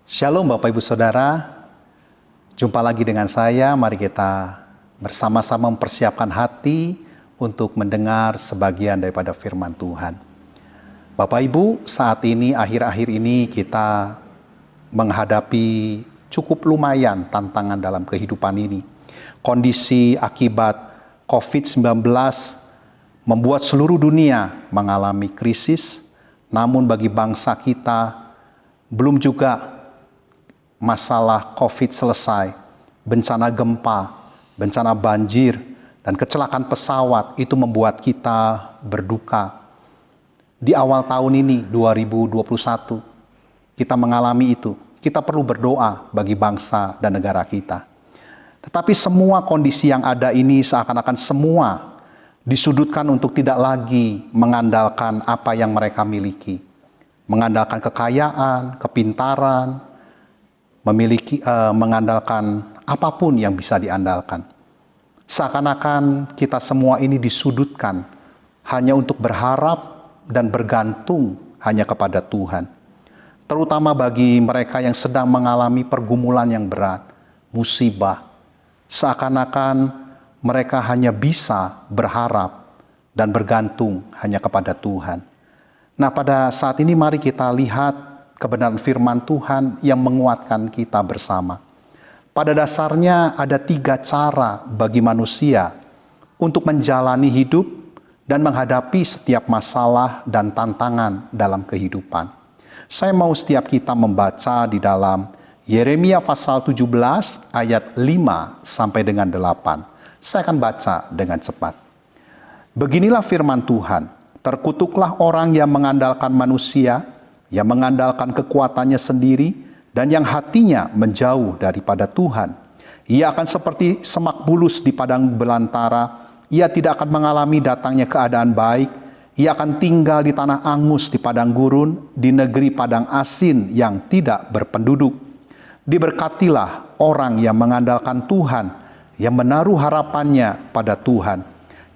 Shalom Bapak Ibu Saudara, jumpa lagi dengan saya. Mari kita bersama-sama mempersiapkan hati untuk mendengar sebagian daripada firman Tuhan. Bapak Ibu, saat ini, akhir-akhir ini kita menghadapi cukup lumayan tantangan dalam kehidupan ini. Kondisi akibat COVID-19 membuat seluruh dunia mengalami krisis, namun bagi bangsa kita belum juga masalah COVID selesai. Bencana gempa, bencana banjir, dan kecelakaan pesawat itu membuat kita berduka. Di awal tahun ini, 2021, kita mengalami itu. Kita perlu berdoa bagi bangsa dan negara kita. Tetapi semua kondisi yang ada ini seakan-akan semua disudutkan untuk tidak lagi mengandalkan apa yang mereka miliki. Mengandalkan kekayaan, kepintaran, mengandalkan apapun yang bisa diandalkan. Seakan-akan kita semua ini disudutkan hanya untuk berharap dan bergantung hanya kepada Tuhan. Terutama bagi mereka yang sedang mengalami pergumulan yang berat, musibah. Seakan-akan mereka hanya bisa berharap dan bergantung hanya kepada Tuhan. Nah, pada saat ini mari kita lihat kebenaran firman Tuhan yang menguatkan kita bersama. Pada dasarnya ada 3 cara bagi manusia untuk menjalani hidup dan menghadapi setiap masalah dan tantangan dalam kehidupan. Saya mau setiap kita membaca di dalam Yeremia pasal 17 ayat 5 sampai dengan 8. Saya akan baca dengan cepat. Beginilah firman Tuhan, terkutuklah orang yang mengandalkan manusia, yang mengandalkan kekuatannya sendiri, dan yang hatinya menjauh daripada Tuhan. Ia akan seperti semak bulus di padang belantara, ia tidak akan mengalami datangnya keadaan baik, ia akan tinggal di tanah angus di padang gurun, di negeri padang asin yang tidak berpenduduk. Diberkatilah orang yang mengandalkan Tuhan, yang menaruh harapannya pada Tuhan.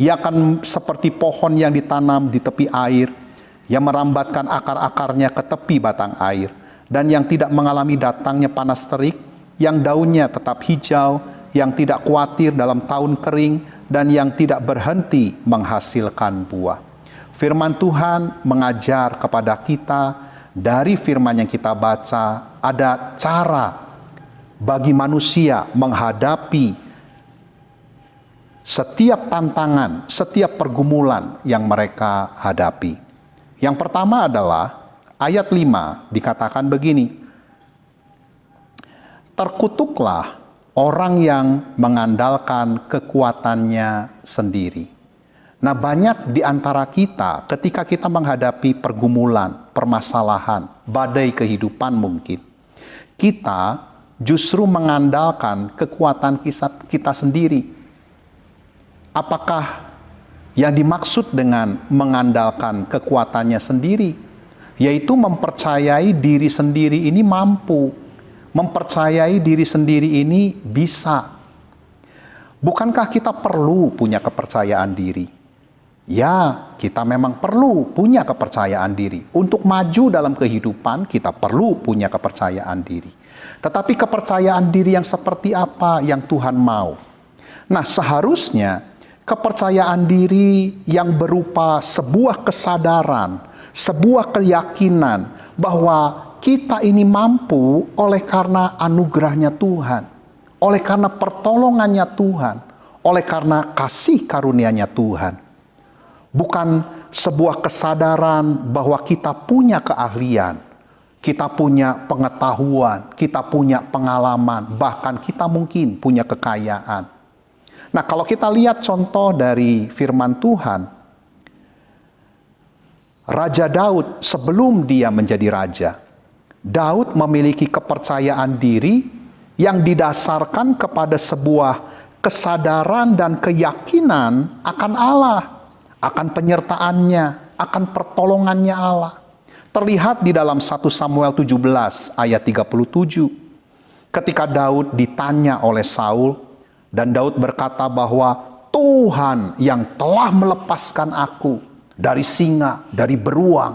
Ia akan seperti pohon yang ditanam di tepi air, yang merambatkan akar-akarnya ke tepi batang air, dan yang tidak mengalami datangnya panas terik, yang daunnya tetap hijau, yang tidak khawatir dalam tahun kering, dan yang tidak berhenti menghasilkan buah. Firman Tuhan mengajar kepada kita, dari firman yang kita baca, ada cara bagi manusia menghadapi setiap tantangan, setiap pergumulan yang mereka hadapi. Yang pertama adalah ayat 5 dikatakan begini. Terkutuklah orang yang mengandalkan kekuatannya sendiri. Nah, banyak di antara kita ketika kita menghadapi pergumulan, permasalahan, badai kehidupan mungkin, kita justru mengandalkan kekuatan kita sendiri. Apakah yang dimaksud dengan mengandalkan kekuatannya sendiri? Yaitu mempercayai diri sendiri ini mampu. Mempercayai diri sendiri ini bisa. Bukankah kita perlu punya kepercayaan diri? Ya, kita memang perlu punya kepercayaan diri. Untuk maju dalam kehidupan, kita perlu punya kepercayaan diri. Tetapi kepercayaan diri yang seperti apa yang Tuhan mau? Nah, seharusnya kepercayaan diri yang berupa sebuah kesadaran, sebuah keyakinan bahwa kita ini mampu oleh karena anugerahnya Tuhan, oleh karena pertolongannya Tuhan, oleh karena kasih karunia-Nya Tuhan. Bukan sebuah kesadaran bahwa kita punya keahlian, kita punya pengetahuan, kita punya pengalaman, bahkan kita mungkin punya kekayaan. Nah, kalau kita lihat contoh dari firman Tuhan, Raja Daud sebelum dia menjadi raja, Daud memiliki kepercayaan diri yang didasarkan kepada sebuah kesadaran dan keyakinan akan Allah, akan penyertaannya, akan pertolongannya Allah. Terlihat di dalam 1 Samuel 17 ayat 37, ketika Daud ditanya oleh Saul, dan Daud berkata bahwa Tuhan yang telah melepaskan aku dari singa, dari beruang.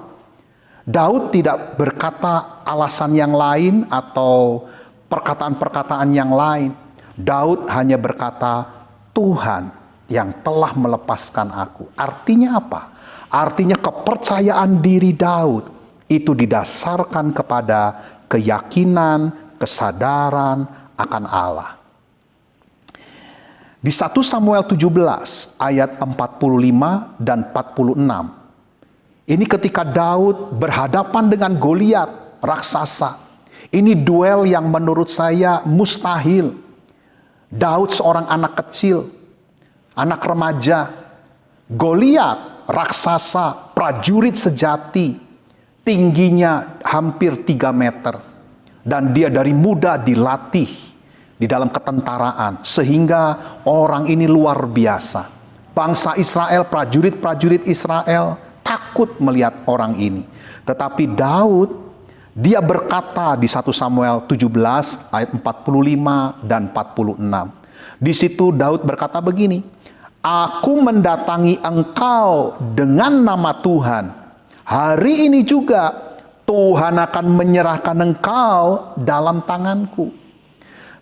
Daud tidak berkata alasan yang lain atau perkataan-perkataan yang lain. Daud hanya berkata, Tuhan yang telah melepaskan aku. Artinya apa? Artinya kepercayaan diri Daud itu didasarkan kepada keyakinan, kesadaran akan Allah. Di 1 Samuel 17 ayat 45 dan 46. Ini ketika Daud berhadapan dengan Goliat, raksasa. Ini duel yang menurut saya mustahil. Daud seorang anak kecil, anak remaja. Goliat, raksasa, prajurit sejati. Tingginya hampir 3 meter. Dan dia dari muda dilatih di dalam ketentaraan. Sehingga orang ini luar biasa. Bangsa Israel, prajurit-prajurit Israel takut melihat orang ini. Tetapi Daud, dia berkata di 1 Samuel 17 ayat 45 dan 46. Di situ Daud berkata begini, Aku mendatangi engkau dengan nama Tuhan. Hari ini juga Tuhan akan menyerahkan engkau dalam tanganku.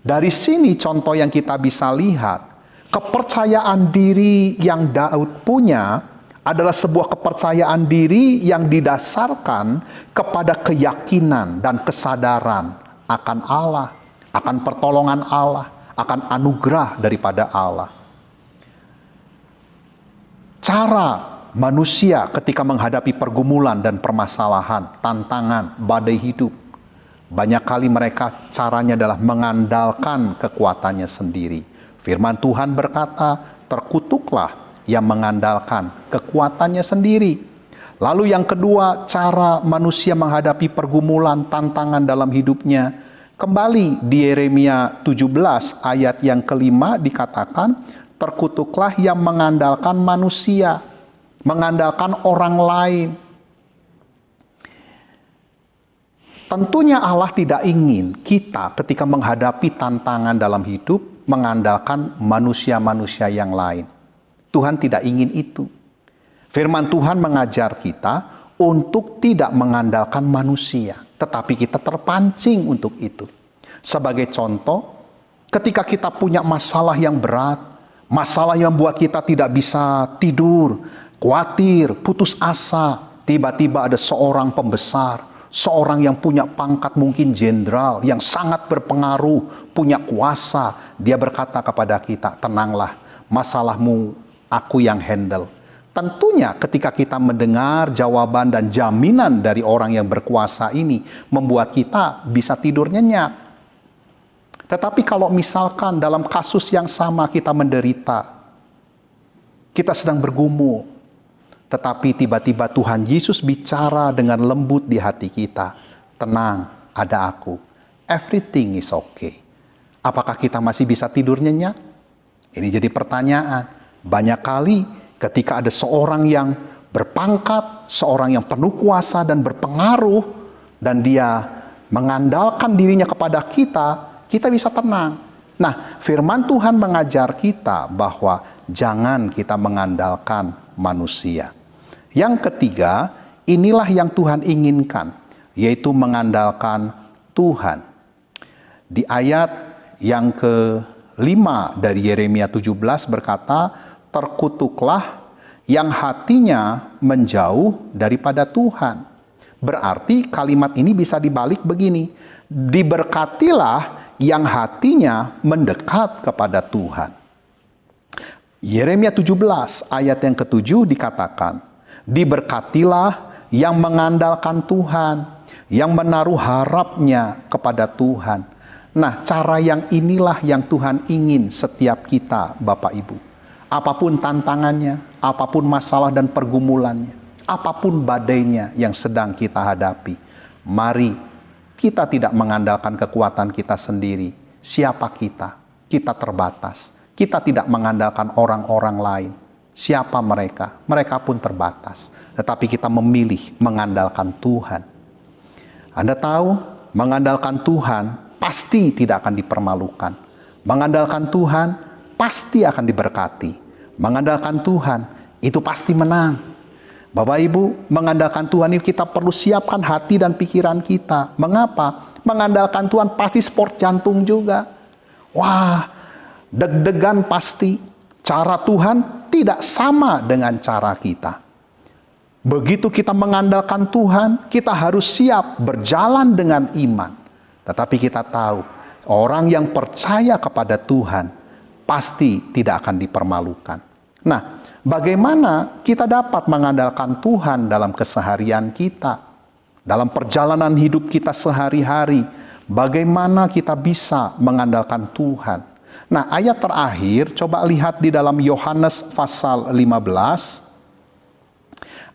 Dari sini contoh yang kita bisa lihat, kepercayaan diri yang Daud punya adalah sebuah kepercayaan diri yang didasarkan kepada keyakinan dan kesadaran akan Allah, akan pertolongan Allah, akan anugerah daripada Allah. Cara manusia ketika menghadapi pergumulan dan permasalahan, tantangan, badai hidup, banyak kali mereka caranya adalah mengandalkan kekuatannya sendiri. Firman Tuhan berkata, terkutuklah yang mengandalkan kekuatannya sendiri. Lalu yang kedua, cara manusia menghadapi pergumulan, tantangan dalam hidupnya. Kembali di Yeremia 17 ayat yang kelima dikatakan, terkutuklah yang mengandalkan manusia, mengandalkan orang lain. Tentunya Allah tidak ingin kita ketika menghadapi tantangan dalam hidup mengandalkan manusia-manusia yang lain. Tuhan tidak ingin itu. Firman Tuhan mengajar kita untuk tidak mengandalkan manusia, tetapi kita terpancing untuk itu. Sebagai contoh, ketika kita punya masalah yang berat, masalah yang buat kita tidak bisa tidur, khawatir, putus asa, tiba-tiba ada seorang pembesar, seorang yang punya pangkat mungkin jenderal, yang sangat berpengaruh, punya kuasa, dia berkata kepada kita, tenanglah, masalahmu aku yang handle. Tentunya ketika kita mendengar jawaban dan jaminan dari orang yang berkuasa ini, membuat kita bisa tidur nyenyak. Tetapi kalau misalkan dalam kasus yang sama kita menderita, kita sedang bergumul, tetapi tiba-tiba Tuhan Yesus bicara dengan lembut di hati kita, tenang, ada aku, everything is okay. Apakah kita masih bisa tidur nyenyak? Ini jadi pertanyaan. Banyak kali ketika ada seorang yang berpangkat, seorang yang penuh kuasa dan berpengaruh, dan dia mengandalkan dirinya kepada kita, kita bisa tenang. Nah, firman Tuhan mengajar kita bahwa jangan kita mengandalkan manusia. Yang ketiga, inilah yang Tuhan inginkan, yaitu mengandalkan Tuhan. Di ayat yang ke-5 dari Yeremia 17 berkata, terkutuklah yang hatinya menjauh daripada Tuhan. Berarti kalimat ini bisa dibalik begini, diberkatilah yang hatinya mendekat kepada Tuhan. Yeremia 17 ayat yang ke-7 dikatakan, diberkatilah yang mengandalkan Tuhan, yang menaruh harapnya kepada Tuhan. Nah, cara yang inilah yang Tuhan ingin setiap kita, Bapak Ibu. Apapun tantangannya, apapun masalah dan pergumulannya, apapun badainya yang sedang kita hadapi, mari kita tidak mengandalkan kekuatan kita sendiri. Siapa kita? Kita terbatas. Kita tidak mengandalkan orang-orang lain. Siapa mereka? Mereka pun terbatas. Tetapi kita memilih mengandalkan Tuhan. Anda tahu, mengandalkan Tuhan pasti tidak akan dipermalukan. Mengandalkan Tuhan pasti akan diberkati. Mengandalkan Tuhan itu pasti menang. Bapak Ibu, mengandalkan Tuhan ini kita perlu siapkan hati dan pikiran kita. Mengapa? Mengandalkan Tuhan pasti sport jantung juga. Wah, deg-degan pasti. Cara Tuhan tidak sama dengan cara kita. Begitu kita mengandalkan Tuhan, kita harus siap berjalan dengan iman. Tetapi kita tahu, orang yang percaya kepada Tuhan pasti tidak akan dipermalukan. Nah, bagaimana kita dapat mengandalkan Tuhan dalam keseharian kita? Dalam perjalanan hidup kita sehari-hari, bagaimana kita bisa mengandalkan Tuhan? Nah, ayat terakhir, coba lihat di dalam Yohanes pasal 15,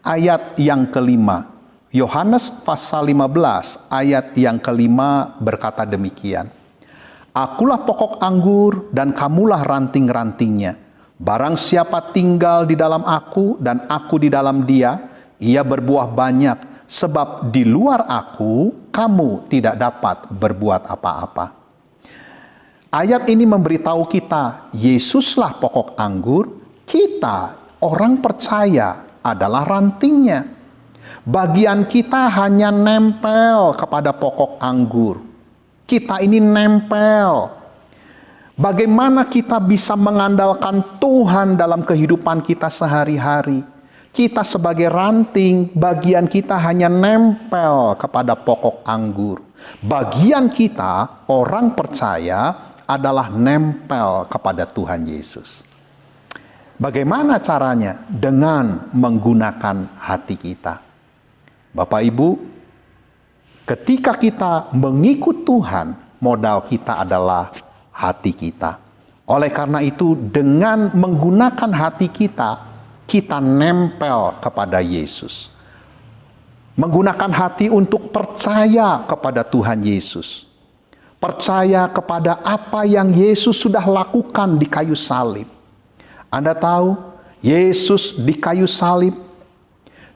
ayat yang kelima. Yohanes pasal 15, ayat yang kelima berkata demikian. Akulah pokok anggur dan kamulah ranting-rantingnya. Barang siapa tinggal di dalam aku dan aku di dalam dia, ia berbuah banyak. Sebab di luar aku, kamu tidak dapat berbuat apa-apa. Ayat ini memberitahu kita, Yesuslah pokok anggur, kita orang percaya adalah rantingnya. Bagian kita hanya nempel kepada pokok anggur. Kita ini nempel. Bagaimana kita bisa mengandalkan Tuhan dalam kehidupan kita sehari-hari? Kita sebagai ranting, bagian kita hanya nempel kepada pokok anggur. Bagian kita, orang percaya, adalah nempel kepada Tuhan Yesus. Bagaimana caranya? Dengan menggunakan hati kita. Bapak Ibu, ketika kita mengikut Tuhan, modal kita adalah hati kita. Oleh karena itu, dengan menggunakan hati kita, kita nempel kepada Yesus. Menggunakan hati untuk percaya kepada Tuhan Yesus. Percaya kepada apa yang Yesus sudah lakukan di kayu salib. Anda tahu, Yesus di kayu salib,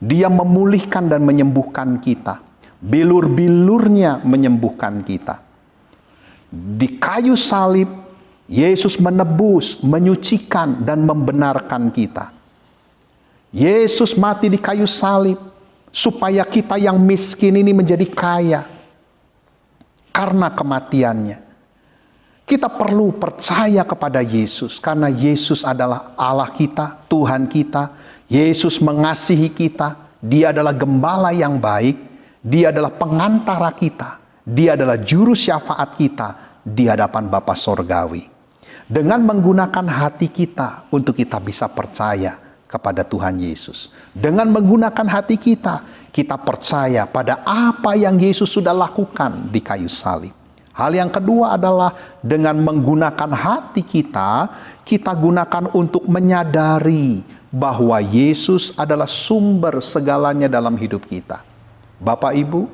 Dia memulihkan dan menyembuhkan kita. Bilur-bilurnya menyembuhkan kita. Di kayu salib, Yesus menebus, menyucikan, dan membenarkan kita. Yesus mati di kayu salib, supaya kita yang miskin ini menjadi kaya. Karena kematiannya. Kita perlu percaya kepada Yesus. Karena Yesus adalah Allah kita, Tuhan kita. Yesus mengasihi kita. Dia adalah gembala yang baik. Dia adalah pengantara kita. Dia adalah juru syafaat kita di hadapan Bapa Sorgawi. Dengan menggunakan hati kita untuk kita bisa percaya kepada Tuhan Yesus. Dengan menggunakan hati kita, kita percaya pada apa yang Yesus sudah lakukan di kayu salib. Hal yang kedua adalah dengan menggunakan hati kita, kita gunakan untuk menyadari bahwa Yesus adalah sumber segalanya dalam hidup kita. Bapak Ibu,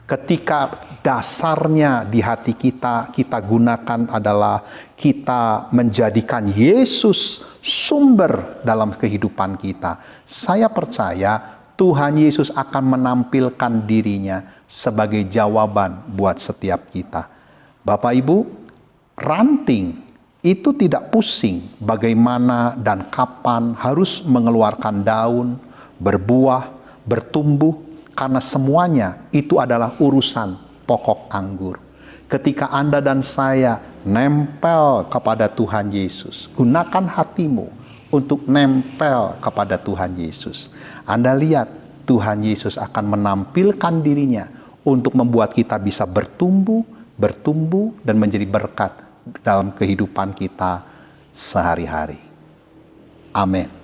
ketika dasarnya di hati kita, kita gunakan adalah kita menjadikan Yesus sumber dalam kehidupan kita. Saya percaya Tuhan Yesus akan menampilkan dirinya sebagai jawaban buat setiap kita. Bapak Ibu, ranting itu tidak pusing bagaimana dan kapan harus mengeluarkan daun, berbuah, bertumbuh, karena semuanya itu adalah urusan pokok anggur. Ketika Anda dan saya nempel kepada Tuhan Yesus, gunakan hatimu untuk nempel kepada Tuhan Yesus. Anda lihat, Tuhan Yesus akan menampilkan dirinya untuk membuat kita bisa bertumbuh dan menjadi berkat dalam kehidupan kita sehari-hari. Amin.